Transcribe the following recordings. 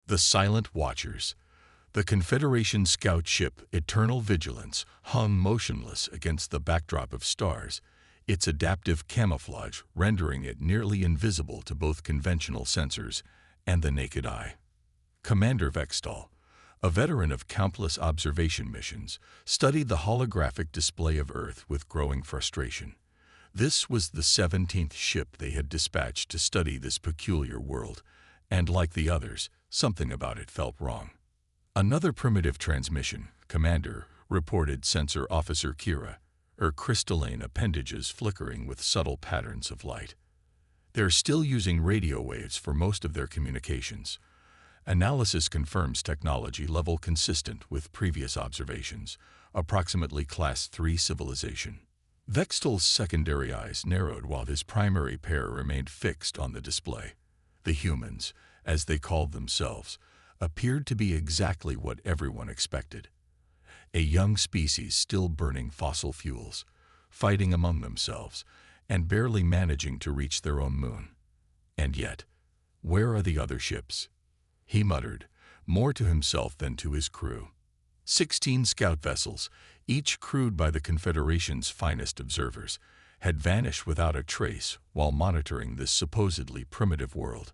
The Silent Watchers. The Confederation scout ship Eternal Vigilance hung motionless against the backdrop of stars, its adaptive camouflage rendering it nearly invisible to both conventional sensors and the naked eye. Commander Vextal, a veteran of countless observation missions, studied the holographic display of Earth with growing frustration. This was the 17th ship they had dispatched to study this peculiar world, and like the others, something about it felt wrong. Another primitive transmission, Commander, reported Sensor Officer Kira, her crystalline appendages flickering with subtle patterns of light. They're still using radio waves for most of their communications. Analysis confirms technology level consistent with previous observations, approximately Class 3 civilization. Vextal's secondary eyes narrowed while his primary pair remained fixed on the display. The humans, as they called themselves, appeared to be exactly what everyone expected. A young species still burning fossil fuels, fighting among themselves, and barely managing to reach their own moon. And yet, where are the other ships? He muttered, more to himself than to his crew. 16 scout vessels, each crewed by the Confederation's finest observers, had vanished without a trace while monitoring this supposedly primitive world.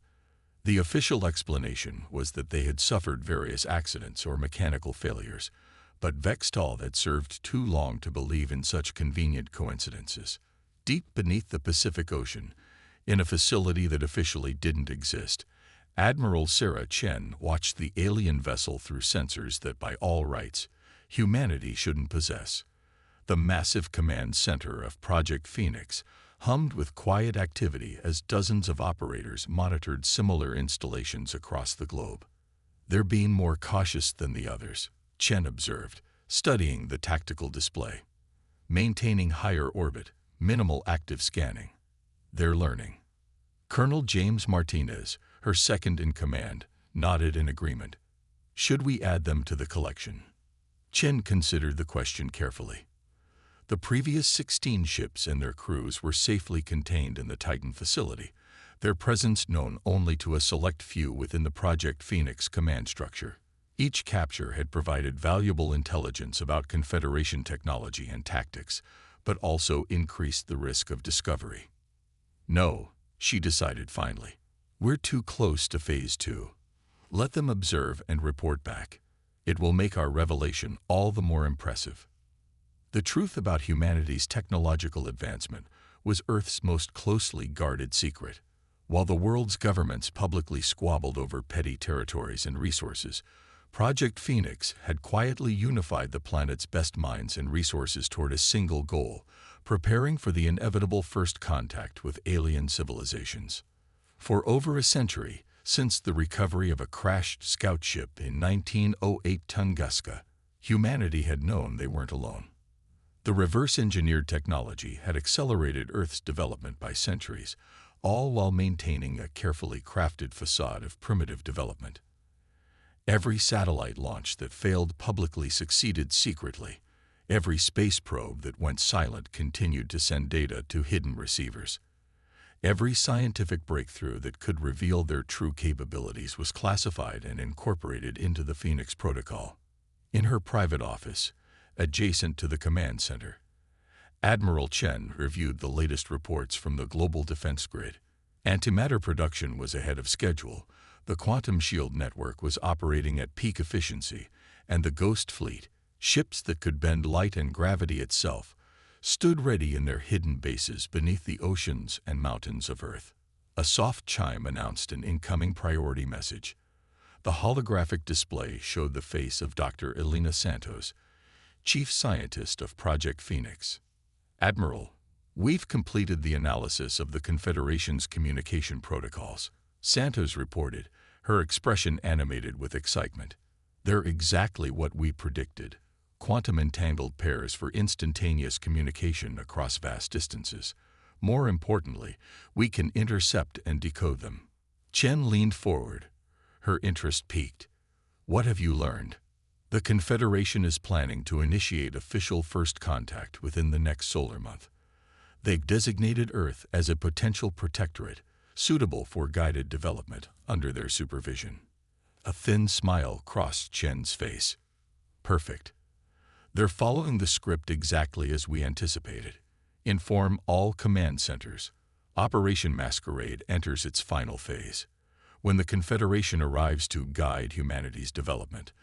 The official explanation was that they had suffered various accidents or mechanical failures, but Vextal had served too long to believe in such convenient coincidences. Deep beneath the Pacific Ocean, in a facility that officially didn't exist, Admiral Sarah Chen watched the alien vessel through sensors that by all rights, humanity shouldn't possess. The massive command center of Project Phoenix hummed with quiet activity as dozens of operators monitored similar installations across the globe. They're being more cautious than the others, Chen observed, studying the tactical display. Maintaining higher orbit, minimal active scanning. They're learning. Colonel James Martinez, her second in command, nodded in agreement. Should we add them to the collection? Chen considered the question carefully. The previous 16 ships and their crews were safely contained in the Titan facility, their presence known only to a select few within the Project Phoenix command structure. Each capture had provided valuable intelligence about Confederation technology and tactics, but also increased the risk of discovery. No, she decided finally. We're too close to Phase 2. Let them observe and report back. It will make our revelation all the more impressive. The truth about humanity's technological advancement was Earth's most closely guarded secret. While the world's governments publicly squabbled over petty territories and resources, Project Phoenix had quietly unified the planet's best minds and resources toward a single goal, preparing for the inevitable first contact with alien civilizations. For over a century, since the recovery of a crashed scout ship in 1908 Tunguska, humanity had known they weren't alone. The reverse-engineered technology had accelerated Earth's development by centuries, all while maintaining a carefully crafted facade of primitive development. Every satellite launch that failed publicly succeeded secretly. Every space probe that went silent continued to send data to hidden receivers. Every scientific breakthrough that could reveal their true capabilities was classified and incorporated into the Phoenix Protocol. In her private office, adjacent to the command center, Admiral Chen reviewed the latest reports from the global defense grid. Antimatter production was ahead of schedule, the quantum shield network was operating at peak efficiency, and the Ghost Fleet, ships that could bend light and gravity itself, stood ready in their hidden bases beneath the oceans and mountains of Earth. A soft chime announced an incoming priority message. The holographic display showed the face of Dr. Elena Santos, Chief Scientist of Project Phoenix. Admiral, we've completed the analysis of the Confederation's communication protocols, Santos reported, her expression animated with excitement. They're exactly what we predicted. Quantum-entangled pairs for instantaneous communication across vast distances. More importantly, we can intercept and decode them. Chen leaned forward, her interest piqued. What have you learned? The Confederation is planning to initiate official first contact within the next solar month. They've designated Earth as a potential protectorate, suitable for guided development under their supervision. A thin smile crossed Chen's face. Perfect. They're following the script exactly as we anticipated. Inform all command centers. Operation Masquerade enters its final phase. When the Confederation arrives to guide humanity's development,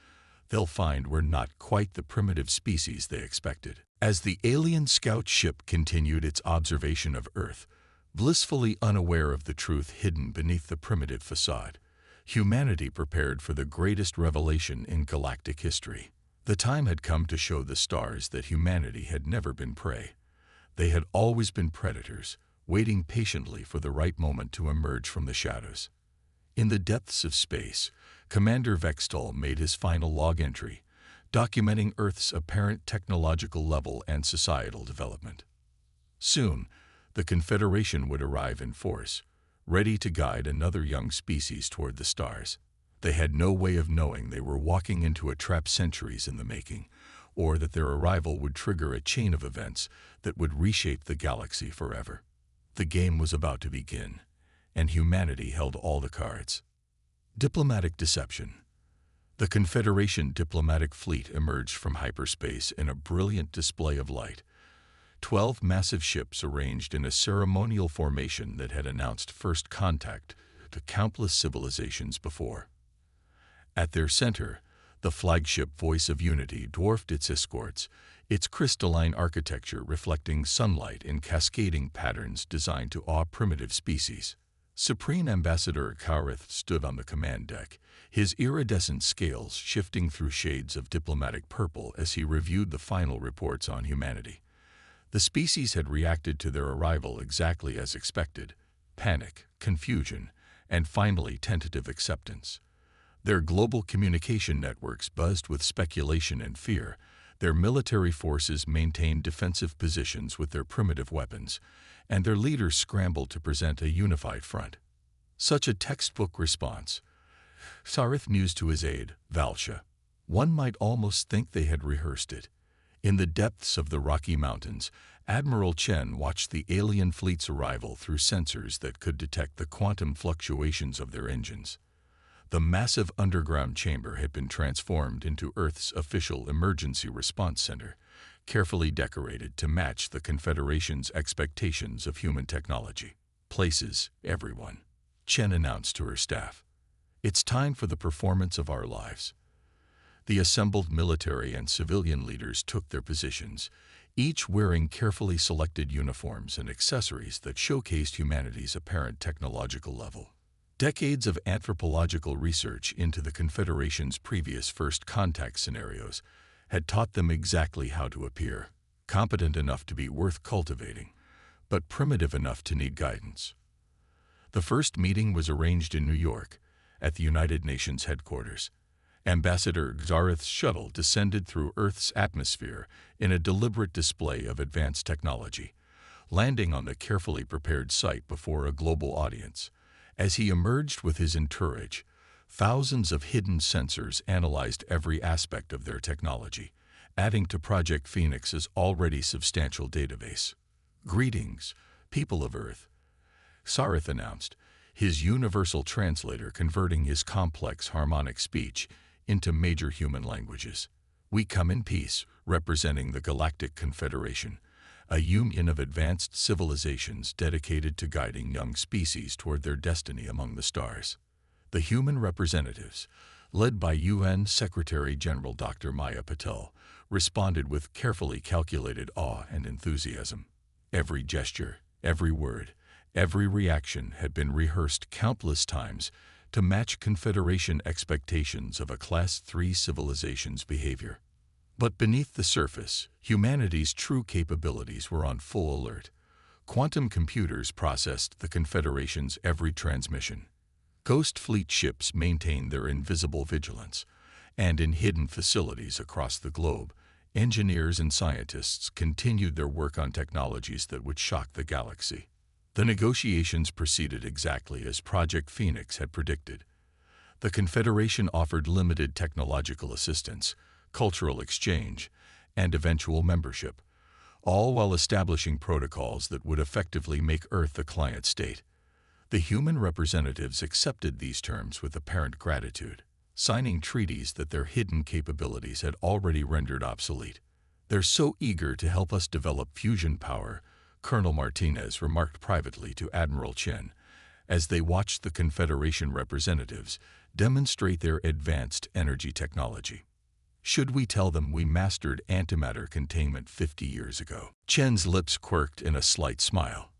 they'll find we're not quite the primitive species they expected. As the alien scout ship continued its observation of Earth, blissfully unaware of the truth hidden beneath the primitive facade, humanity prepared for the greatest revelation in galactic history. The time had come to show the stars that humanity had never been prey. They had always been predators, waiting patiently for the right moment to emerge from the shadows. In the depths of space, Commander Vextol made his final log entry, documenting Earth's apparent technological level and societal development. Soon, the Confederation would arrive in force, ready to guide another young species toward the stars. They had no way of knowing they were walking into a trap centuries in the making, or that their arrival would trigger a chain of events that would reshape the galaxy forever. The game was about to begin, and humanity held all the cards. Diplomatic deception. The Confederation diplomatic fleet emerged from hyperspace in a brilliant display of light. 12 massive ships arranged in a ceremonial formation that had announced first contact to countless civilizations before. At their center, the flagship Voice of Unity dwarfed its escorts, its crystalline architecture reflecting sunlight in cascading patterns designed to awe primitive species. Supreme Ambassador Kareth stood on the command deck, his iridescent scales shifting through shades of diplomatic purple as he reviewed the final reports on humanity. The species had reacted to their arrival exactly as expected: panic, confusion, and finally tentative acceptance. Their global communication networks buzzed with speculation and fear. Their military forces maintained defensive positions with their primitive weapons, and their leaders scrambled to present a unified front. Such a textbook response. Sarith mused to his aide, Valsha. One might almost think they had rehearsed it. In the depths of the Rocky Mountains, Admiral Chen watched the alien fleet's arrival through sensors that could detect the quantum fluctuations of their engines. The massive underground chamber had been transformed into Earth's official emergency response center, carefully decorated to match the Confederation's expectations of human technology. Places, everyone, Chen announced to her staff. It's time for the performance of our lives. The assembled military and civilian leaders took their positions, each wearing carefully selected uniforms and accessories that showcased humanity's apparent technological level. Decades of anthropological research into the Confederation's previous first contact scenarios had taught them exactly how to appear, competent enough to be worth cultivating, but primitive enough to need guidance. The first meeting was arranged in New York, at the United Nations headquarters. Ambassador Xareth's shuttle descended through Earth's atmosphere in a deliberate display of advanced technology, landing on the carefully prepared site before a global audience. As he emerged with his entourage, thousands of hidden sensors analyzed every aspect of their technology, adding to Project Phoenix's already substantial database. Greetings, people of Earth, Sarith announced, his universal translator converting his complex harmonic speech into major human languages. We come in peace, representing the Galactic Confederation, a union of advanced civilizations dedicated to guiding young species toward their destiny among the stars. The human representatives, led by UN Secretary-General Dr. Maya Patel, responded with carefully calculated awe and enthusiasm. Every gesture, every word, every reaction had been rehearsed countless times to match Confederation expectations of a Class 3 civilization's behavior. But beneath the surface, humanity's true capabilities were on full alert. Quantum computers processed the Confederation's every transmission. Ghost fleet ships maintained their invisible vigilance, and in hidden facilities across the globe, engineers and scientists continued their work on technologies that would shock the galaxy. The negotiations proceeded exactly as Project Phoenix had predicted. The Confederation offered limited technological assistance, cultural exchange, and eventual membership, all while establishing protocols that would effectively make Earth a client state. The human representatives accepted these terms with apparent gratitude. signing treaties that their hidden capabilities had already rendered obsolete. "They're so eager to help us develop fusion power," Colonel Martinez remarked privately to Admiral Chen, as they watched the Confederation representatives demonstrate their advanced energy technology. "Should we tell them we mastered antimatter containment 50 years ago?" Chen's lips quirked in a slight smile.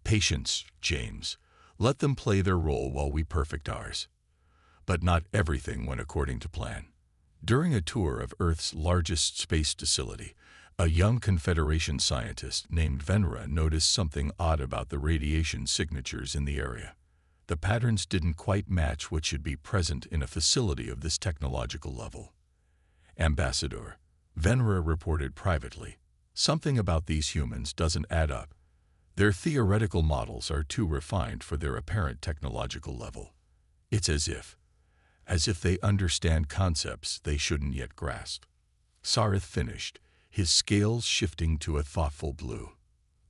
"Patience, James. Let them play their role while we perfect ours." But not everything went according to plan. During a tour of Earth's largest space facility, a young Confederation scientist named Venra noticed something odd about the radiation signatures in the area. The patterns didn't quite match what should be present in a facility of this technological level. "Ambassador," Venra reported privately, "something about these humans doesn't add up. Their theoretical models are too refined for their apparent technological level. It's as if they understand concepts they shouldn't yet grasp." Sarith finished, his scales shifting to a thoughtful blue.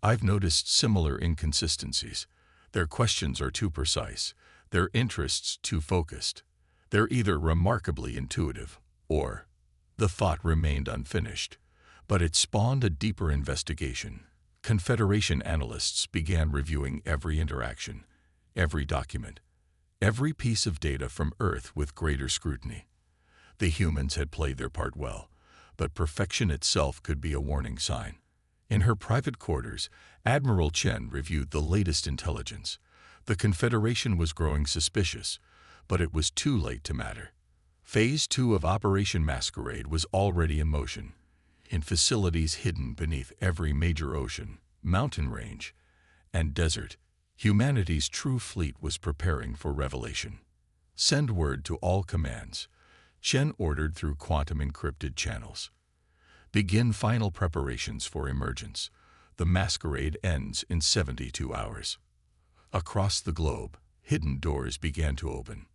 "I've noticed similar inconsistencies. Their questions are too precise, their interests too focused. They're either remarkably intuitive, or—" The thought remained unfinished, but it spawned a deeper investigation. Confederation analysts began reviewing every interaction, every document, every piece of data from Earth with greater scrutiny. The humans had played their part well, but perfection itself could be a warning sign. In her private quarters, Admiral Chen reviewed the latest intelligence. The Confederation was growing suspicious, but it was too late to matter. Phase 2 of Operation Masquerade was already in motion, in facilities hidden beneath every major ocean, mountain range, and desert. Humanity's true fleet was preparing for revelation. "Send word to all commands," Chen ordered through quantum-encrypted channels. "Begin final preparations for emergence. The masquerade ends in 72 hours." Across the globe, hidden doors began to open.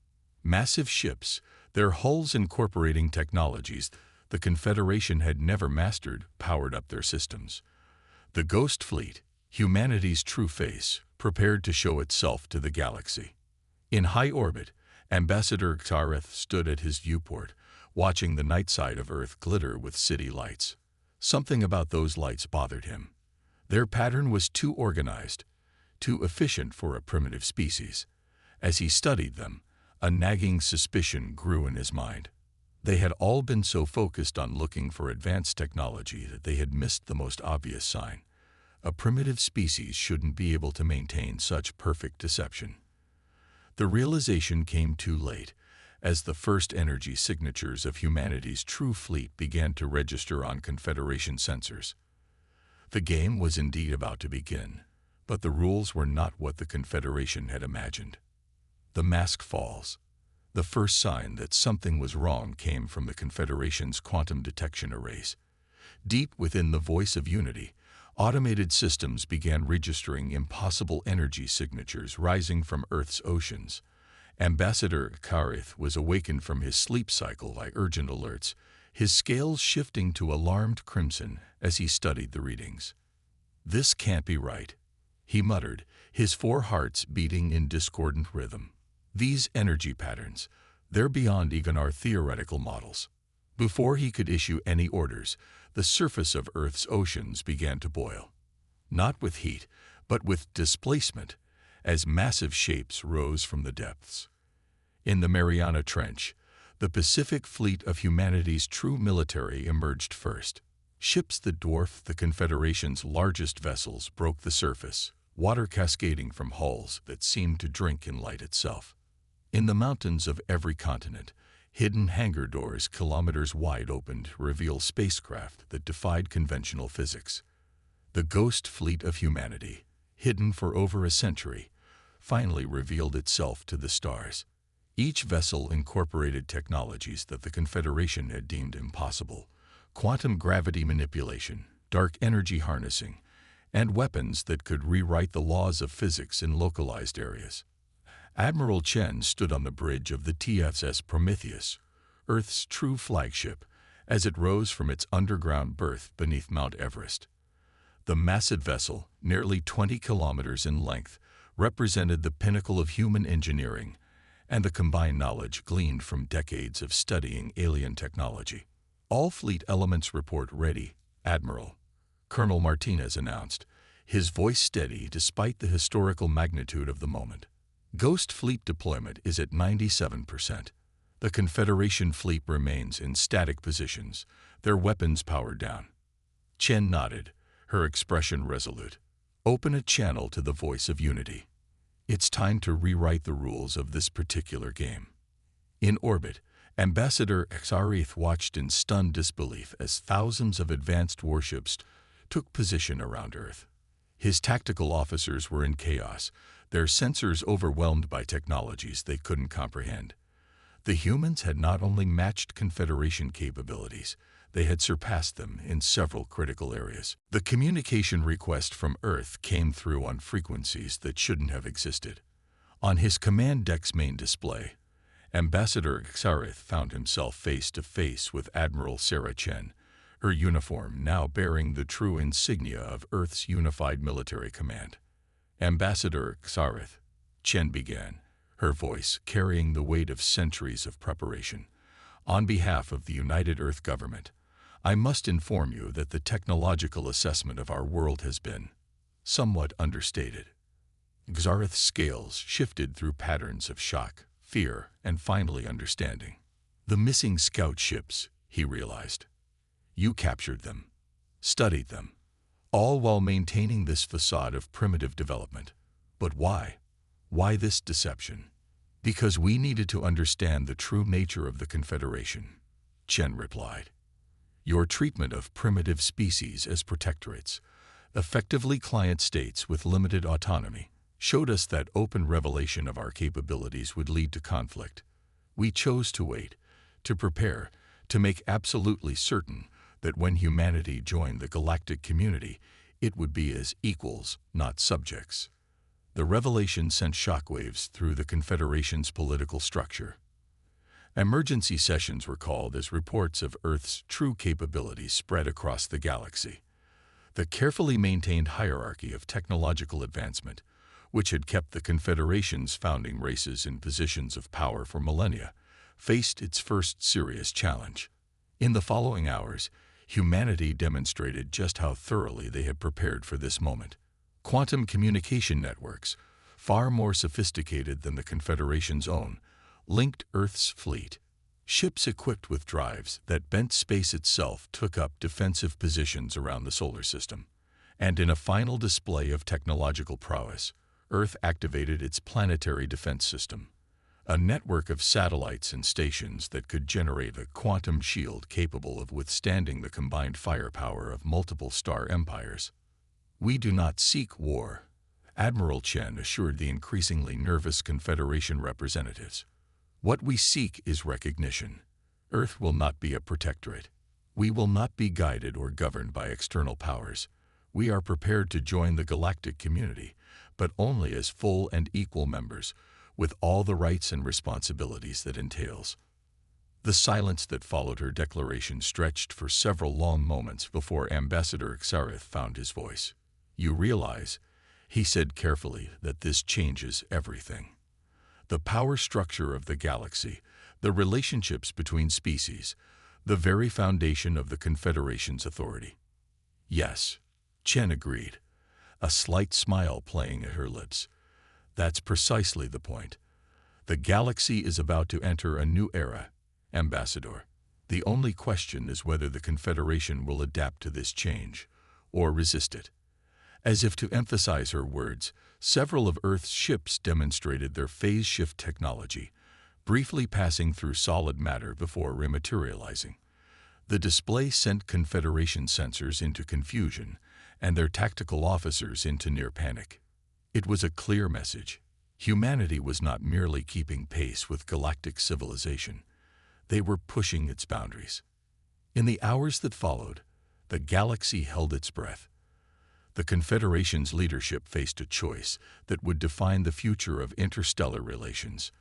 Massive ships, their hulls incorporating technologies the Confederation had never mastered, powered up their systems. The Ghost Fleet, humanity's true face, prepared to show itself to the galaxy. In high orbit, Ambassador Xareth stood at his viewport, watching the night side of Earth glitter with city lights. Something about those lights bothered him. Their pattern was too organized, too efficient for a primitive species. As he studied them, a nagging suspicion grew in his mind. They had all been so focused on looking for advanced technology that they had missed the most obvious sign. A primitive species shouldn't be able to maintain such perfect deception. The realization came too late, as the first energy signatures of humanity's true fleet began to register on Confederation sensors. The game was indeed about to begin, but the rules were not what the Confederation had imagined. The mask falls. The first sign that something was wrong came from the Confederation's quantum detection arrays. Deep within the voice of unity, automated systems began registering impossible energy signatures rising from Earth's oceans. Ambassador Xareth was awakened from his sleep cycle by urgent alerts, his scales shifting to alarmed crimson as he studied the readings. "This can't be right," he muttered, his 4 hearts beating in discordant rhythm. "These energy patterns, they're beyond even our theoretical models." Before he could issue any orders, the surface of Earth's oceans began to boil. Not with heat, but with displacement, as massive shapes rose from the depths. In the Mariana Trench, the Pacific Fleet of humanity's true military emerged first. Ships that dwarfed the Confederation's largest vessels broke the surface, water cascading from hulls that seemed to drink in light itself. In the mountains of every continent, hidden hangar doors kilometers wide opened to reveal spacecraft that defied conventional physics. The Ghost Fleet of humanity, hidden for over a century, finally revealed itself to the stars. Each vessel incorporated technologies that the Confederation had deemed impossible: quantum gravity manipulation, dark energy harnessing, and weapons that could rewrite the laws of physics in localized areas. Admiral Chen stood on the bridge of the TSS Prometheus, Earth's true flagship, as it rose from its underground berth beneath Mount Everest. The massive vessel, nearly 20 kilometers in length, represented the pinnacle of human engineering, and the combined knowledge gleaned from decades of studying alien technology. All fleet elements report ready, Admiral, Colonel Martinez announced, his voice steady despite the historical magnitude of the moment. Ghost fleet deployment is at 97%. The Confederation fleet remains in static positions, their weapons powered down. Chen nodded, her expression resolute. Open a channel to the voice of unity. It's time to rewrite the rules of this particular game. In orbit, Ambassador Xareth watched in stunned disbelief as thousands of advanced warships took position around Earth. His tactical officers were in chaos, their sensors overwhelmed by technologies they couldn't comprehend. The humans had not only matched Confederation capabilities, they had surpassed them in several critical areas. The communication request from Earth came through on frequencies that shouldn't have existed. On his command deck's main display, Ambassador Xareth found himself face to face with Admiral Sarah Chen, her uniform now bearing the true insignia of Earth's unified military command. Ambassador Xareth, Chen began, her voice carrying the weight of centuries of preparation. On behalf of the United Earth Government, I must inform you that the technological assessment of our world has been somewhat understated. Xareth's scales shifted through patterns of shock, fear, and finally understanding. The missing scout ships, he realized. You captured them, studied them, all while maintaining this facade of primitive development. But why? Why this deception? Because we needed to understand the true nature of the Confederation, Chen replied. Your treatment of primitive species as protectorates, effectively client states with limited autonomy, showed us that open revelation of our capabilities would lead to conflict. We chose to wait, to prepare, to make absolutely certain that when humanity joined the galactic community, it would be as equals, not subjects. The revelation sent shockwaves through the Confederation's political structure. Emergency sessions were called as reports of Earth's true capabilities spread across the galaxy. The carefully maintained hierarchy of technological advancement, which had kept the Confederation's founding races in positions of power for millennia, faced its first serious challenge. In the following hours, humanity demonstrated just how thoroughly they had prepared for this moment. Quantum communication networks, far more sophisticated than the Confederation's own, linked Earth's fleet. Ships equipped with drives that bent space itself took up defensive positions around the solar system. And in a final display of technological prowess, Earth activated its planetary defense system, a network of satellites and stations that could generate a quantum shield capable of withstanding the combined firepower of multiple star empires. We do not seek war, Admiral Chen assured the increasingly nervous Confederation representatives. What we seek is recognition. Earth will not be a protectorate. We will not be guided or governed by external powers. We are prepared to join the galactic community, but only as full and equal members, with all the rights and responsibilities that entails. The silence that followed her declaration stretched for several long moments before Ambassador Xareth found his voice. You realize, he said carefully, that this changes everything. The power structure of the galaxy, the relationships between species, the very foundation of the Confederation's authority. Yes, Chen agreed, a slight smile playing at her lips. That's precisely the point. The galaxy is about to enter a new era, Ambassador. The only question is whether the Confederation will adapt to this change, or resist it. As if to emphasize her words, several of Earth's ships demonstrated their phase shift technology, briefly passing through solid matter before rematerializing. The display sent Confederation sensors into confusion and their tactical officers into near panic. It was a clear message. Humanity was not merely keeping pace with galactic civilization. They were pushing its boundaries. In the hours that followed, the galaxy held its breath. The Confederation's leadership faced a choice that would define the future of interstellar relations.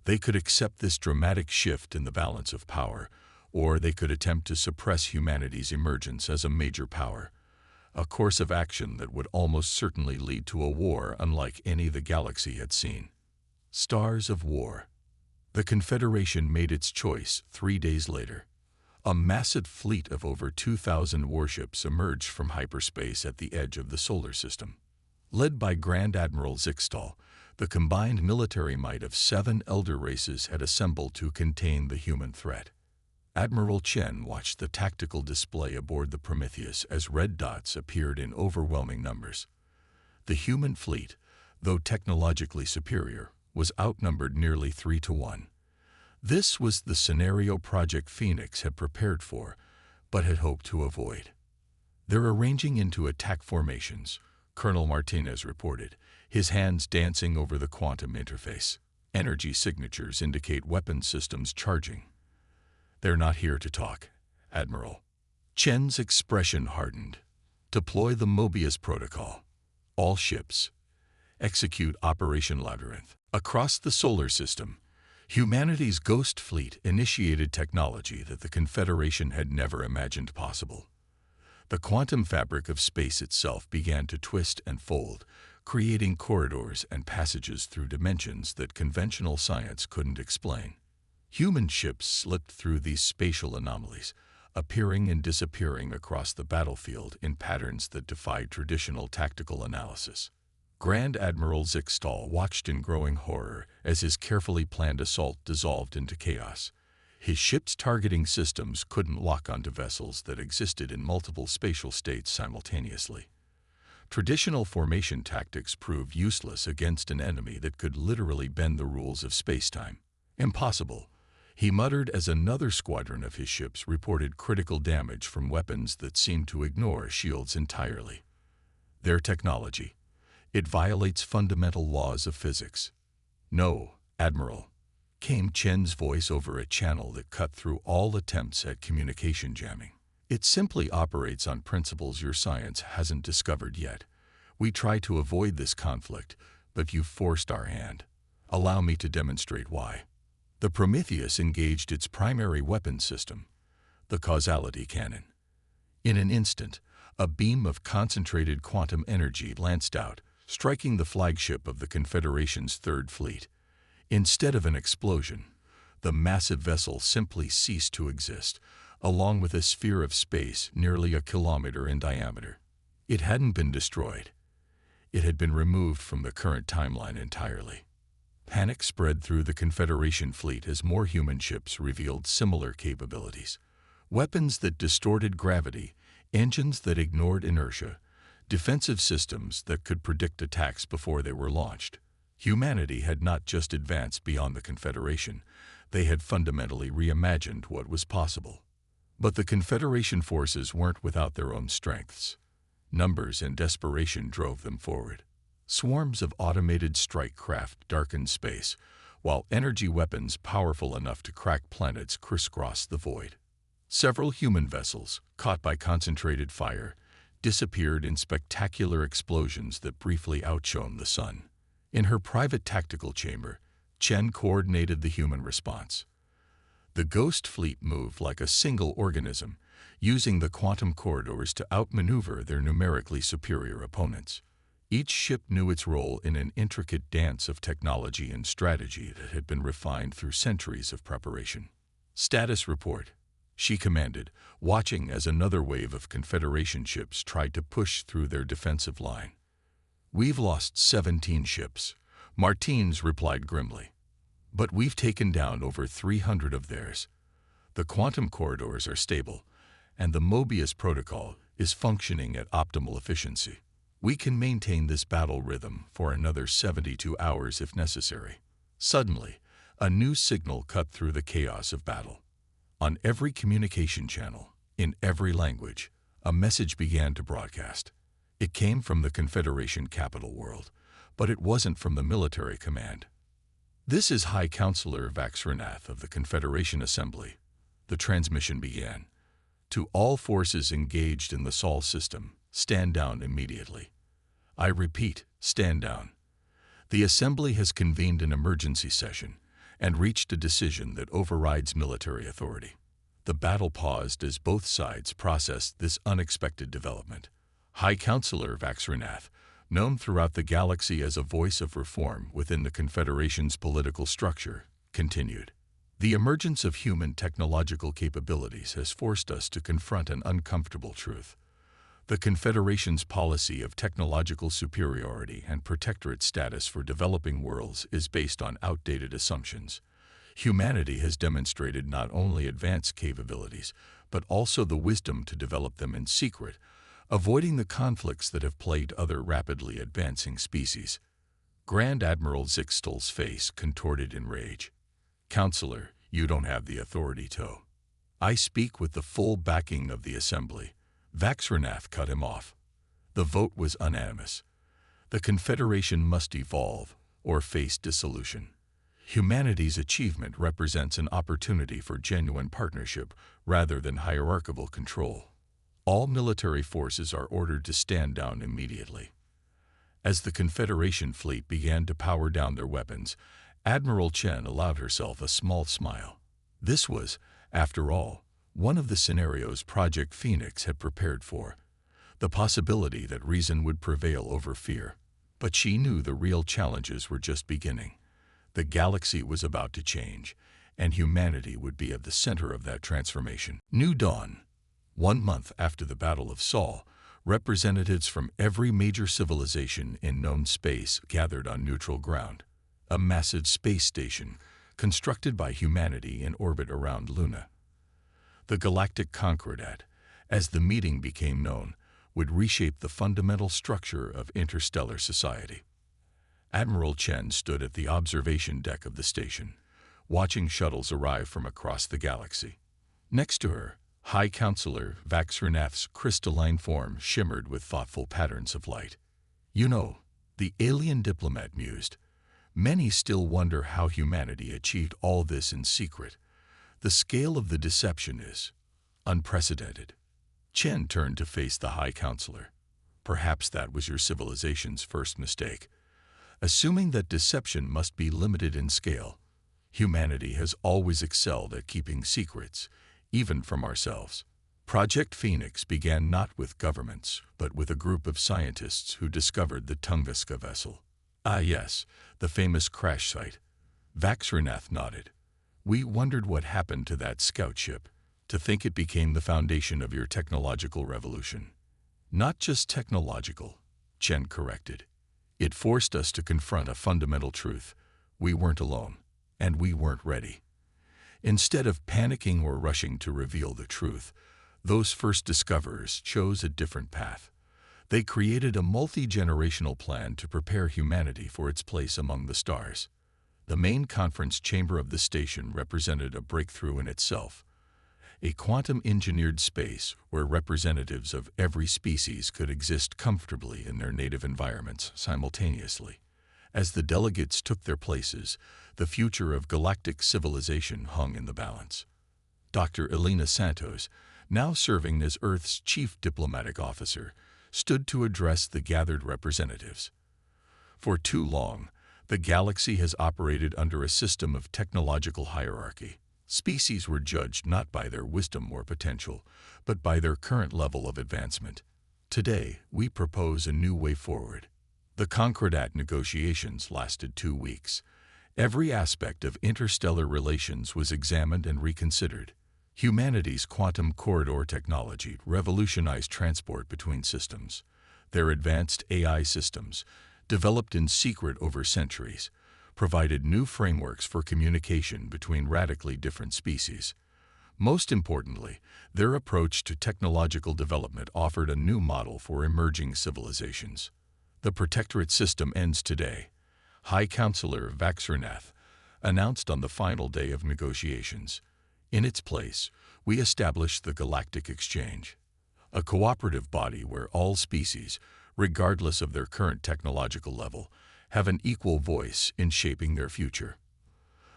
They could accept this dramatic shift in the balance of power, or they could attempt to suppress humanity's emergence as a major power, a course of action that would almost certainly lead to a war unlike any the galaxy had seen. Stars of war. The Confederation made its choice 3 days later. A massive fleet of over 2,000 warships emerged from hyperspace at the edge of the solar system. Led by Grand Admiral Zixtal, the combined military might of 7 elder races had assembled to contain the human threat. Admiral Chen watched the tactical display aboard the Prometheus as red dots appeared in overwhelming numbers. The human fleet, though technologically superior, was outnumbered nearly 3 to 1. This was the scenario Project Phoenix had prepared for, but had hoped to avoid. "They're arranging into attack formations," Colonel Martinez reported, his hands dancing over the quantum interface. "Energy signatures indicate weapon systems charging." "They're not here to talk, Admiral." Chen's expression hardened. "Deploy the Mobius protocol. All ships. Execute Operation Labyrinth." Across the solar system, humanity's ghost fleet initiated technology that the Confederation had never imagined possible. The quantum fabric of space itself began to twist and fold, creating corridors and passages through dimensions that conventional science couldn't explain. Human ships slipped through these spatial anomalies, appearing and disappearing across the battlefield in patterns that defied traditional tactical analysis. Grand Admiral Zixtal watched in growing horror as his carefully planned assault dissolved into chaos. His ship's targeting systems couldn't lock onto vessels that existed in multiple spatial states simultaneously. Traditional formation tactics proved useless against an enemy that could literally bend the rules of spacetime. "Impossible," he muttered as another squadron of his ships reported critical damage from weapons that seemed to ignore shields entirely. "Their technology. It violates fundamental laws of physics." "No, Admiral," came Chen's voice over a channel that cut through all attempts at communication jamming. "It simply operates on principles your science hasn't discovered yet. We try to avoid this conflict, but you've forced our hand. Allow me to demonstrate why." The Prometheus engaged its primary weapon system, the causality cannon. In an instant, a beam of concentrated quantum energy lanced out, striking the flagship of the Confederation's Third Fleet. Instead of an explosion, the massive vessel simply ceased to exist, along with a sphere of space nearly a kilometer in diameter. It hadn't been destroyed. It had been removed from the current timeline entirely. Panic spread through the Confederation fleet as more human ships revealed similar capabilities. Weapons that distorted gravity, engines that ignored inertia, defensive systems that could predict attacks before they were launched. Humanity had not just advanced beyond the Confederation, they had fundamentally reimagined what was possible. But the Confederation forces weren't without their own strengths. Numbers and desperation drove them forward. Swarms of automated strike craft darkened space, while energy weapons powerful enough to crack planets crisscrossed the void. Several human vessels, caught by concentrated fire, disappeared in spectacular explosions that briefly outshone the sun. In her private tactical chamber, Chen coordinated the human response. The Ghost Fleet moved like a single organism, using the quantum corridors to outmaneuver their numerically superior opponents. Each ship knew its role in an intricate dance of technology and strategy that had been refined through centuries of preparation. "Status report," she commanded, watching as another wave of Confederation ships tried to push through their defensive line. "We've lost 17 ships," Martins replied grimly. "But we've taken down over 300 of theirs. The quantum corridors are stable, and the Mobius protocol is functioning at optimal efficiency. We can maintain this battle rhythm for another 72 hours if necessary." Suddenly, a new signal cut through the chaos of battle. On every communication channel, in every language, a message began to broadcast. It came from the Confederation capital world, but it wasn't from the military command. "This is High Counselor Vaxranath of the Confederation Assembly." The transmission began. "To all forces engaged in the Sol system, stand down immediately. I repeat, stand down. The Assembly has convened an emergency session and reached a decision that overrides military authority." The battle paused as both sides processed this unexpected development. High Counselor Vaxranath, known throughout the galaxy as a voice of reform within the Confederation's political structure, continued. The emergence of human technological capabilities has forced us to confront an uncomfortable truth. The Confederation's policy of technological superiority and protectorate status for developing worlds is based on outdated assumptions. Humanity has demonstrated not only advanced capabilities, but also the wisdom to develop them in secret, avoiding the conflicts that have plagued other rapidly advancing species. Grand Admiral Zixtal's face contorted in rage. Counselor, you don't have the authority to. I speak with the full backing of the Assembly. Vaxranath cut him off. The vote was unanimous. The Confederation must evolve or face dissolution. Humanity's achievement represents an opportunity for genuine partnership rather than hierarchical control. All military forces are ordered to stand down immediately. As the Confederation fleet began to power down their weapons, Admiral Chen allowed herself a small smile. This was, after all, one of the scenarios Project Phoenix had prepared for, the possibility that reason would prevail over fear. But she knew the real challenges were just beginning. The galaxy was about to change, and humanity would be at the center of that transformation. New Dawn. 1 month after the Battle of Sol, representatives from every major civilization in known space gathered on neutral ground. A massive space station constructed by humanity in orbit around Luna. The Galactic Council, as the meeting became known, would reshape the fundamental structure of interstellar society. Admiral Chen stood at the observation deck of the station, watching shuttles arrive from across the galaxy. Next to her, High Counselor Vaxranath's crystalline form shimmered with thoughtful patterns of light. You know, the alien diplomat mused, many still wonder how humanity achieved all this in secret. The scale of the deception is unprecedented. Chen turned to face the High Counselor. Perhaps that was your civilization's first mistake. Assuming that deception must be limited in scale, humanity has always excelled at keeping secrets, even from ourselves. Project Phoenix began not with governments, but with a group of scientists who discovered the Tunguska vessel. Ah yes, the famous crash site. Vaxranath nodded. We wondered what happened to that scout ship. To think it became the foundation of your technological revolution. Not just technological, Chen corrected. It forced us to confront a fundamental truth. We weren't alone, and we weren't ready. Instead of panicking or rushing to reveal the truth, those first discoverers chose a different path. They created a multi-generational plan to prepare humanity for its place among the stars. The main conference chamber of the station represented a breakthrough in itself. A quantum-engineered space where representatives of every species could exist comfortably in their native environments simultaneously. As the delegates took their places, the future of galactic civilization hung in the balance. Dr. Elena Santos, now serving as Earth's chief diplomatic officer, stood to address the gathered representatives. For too long, the galaxy has operated under a system of technological hierarchy. Species were judged not by their wisdom or potential, but by their current level of advancement. Today, we propose a new way forward. The Concordat negotiations lasted 2 weeks. Every aspect of interstellar relations was examined and reconsidered. Humanity's quantum corridor technology revolutionized transport between systems. Their advanced AI systems, developed in secret over centuries, provided new frameworks for communication between radically different species. Most importantly, their approach to technological development offered a new model for emerging civilizations. The protectorate system ends today. High Counselor Vaxranath announced on the final day of negotiations. In its place, we established the Galactic Exchange, a cooperative body where all species, regardless of their current technological level, have an equal voice in shaping their future.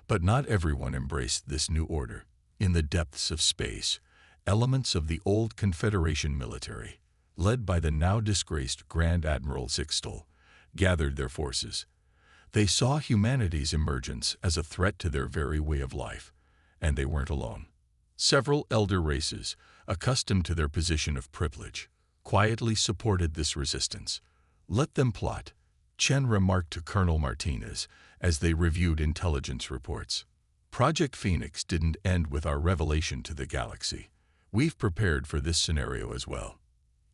But not everyone embraced this new order. In the depths of space, elements of the old Confederation military, led by the now disgraced Grand Admiral Zixtal, gathered their forces. They saw humanity's emergence as a threat to their very way of life, and they weren't alone. Several elder races, accustomed to their position of privilege, quietly supported this resistance. Let them plot, Chen remarked to Colonel Martinez as they reviewed intelligence reports. Project Phoenix didn't end with our revelation to the galaxy. We've prepared for this scenario as well.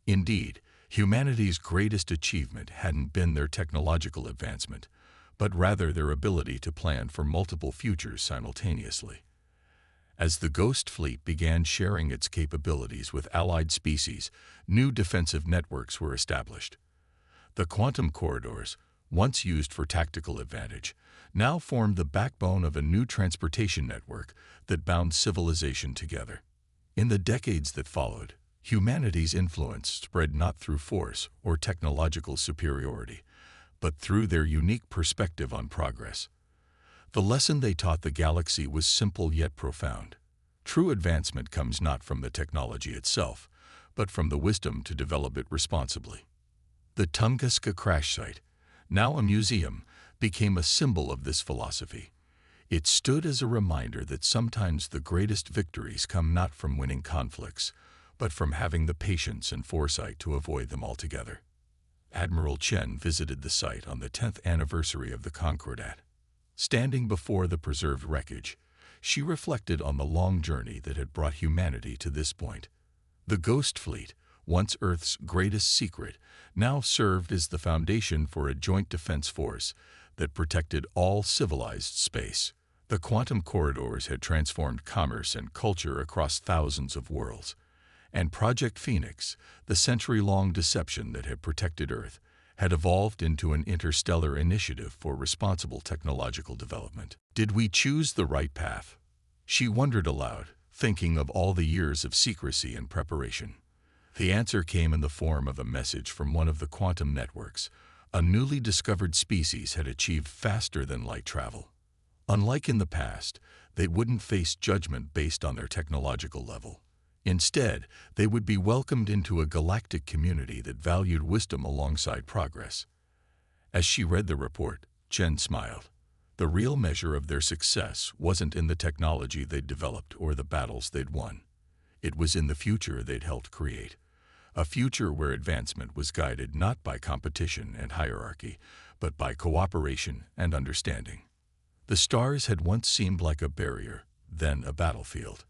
Indeed, humanity's greatest achievement hadn't been their technological advancement, but rather their ability to plan for multiple futures simultaneously. As the Ghost Fleet began sharing its capabilities with allied species, new defensive networks were established. The quantum corridors, once used for tactical advantage, now formed the backbone of a new transportation network that bound civilization together. In the decades that followed, humanity's influence spread not through force or technological superiority, but through their unique perspective on progress. The lesson they taught the galaxy was simple yet profound. True advancement comes not from the technology itself, but from the wisdom to develop it responsibly. The Tunguska crash site, now a museum, became a symbol of this philosophy. It stood as a reminder that sometimes the greatest victories come not from winning conflicts, but from having the patience and foresight to avoid them altogether. Admiral Chen visited the site on the 10th anniversary of the Concordat. Standing before the preserved wreckage, she reflected on the long journey that had brought humanity to this point. The Ghost Fleet, once Earth's greatest secret, now served as the foundation for a joint defense force that protected all civilized space. The quantum corridors had transformed commerce and culture across thousands of worlds. And Project Phoenix, the century-long deception that had protected Earth, had evolved into an interstellar initiative for responsible technological development. Did we choose the right path? She wondered aloud, thinking of all the years of secrecy and preparation. The answer came in the form of a message from one of the quantum networks. A newly discovered species had achieved faster than light travel. Unlike in the past, they wouldn't face judgment based on their technological level. Instead, they would be welcomed into a galactic community that valued wisdom alongside progress. As she read the report, Chen smiled. The real measure of their success wasn't in the technology they'd developed or the battles they'd won. It was in the future they'd helped create. A future where advancement was guided not by competition and hierarchy, but by cooperation and understanding. The stars had once seemed like a barrier, then a battlefield.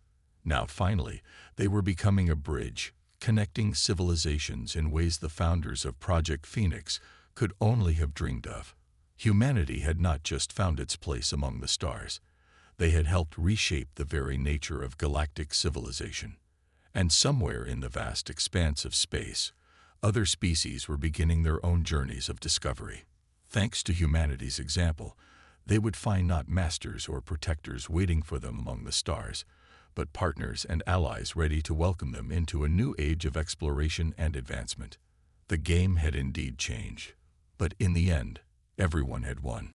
Now, finally, they were becoming a bridge, connecting civilizations in ways the founders of Project Phoenix could only have dreamed of. Humanity had not just found its place among the stars. They had helped reshape the very nature of galactic civilization. And somewhere in the vast expanse of space, other species were beginning their own journeys of discovery. Thanks to humanity's example, they would find not masters or protectors waiting for them among the stars, but partners and allies ready to welcome them into a new age of exploration and advancement. The game had indeed changed, but in the end, everyone had won.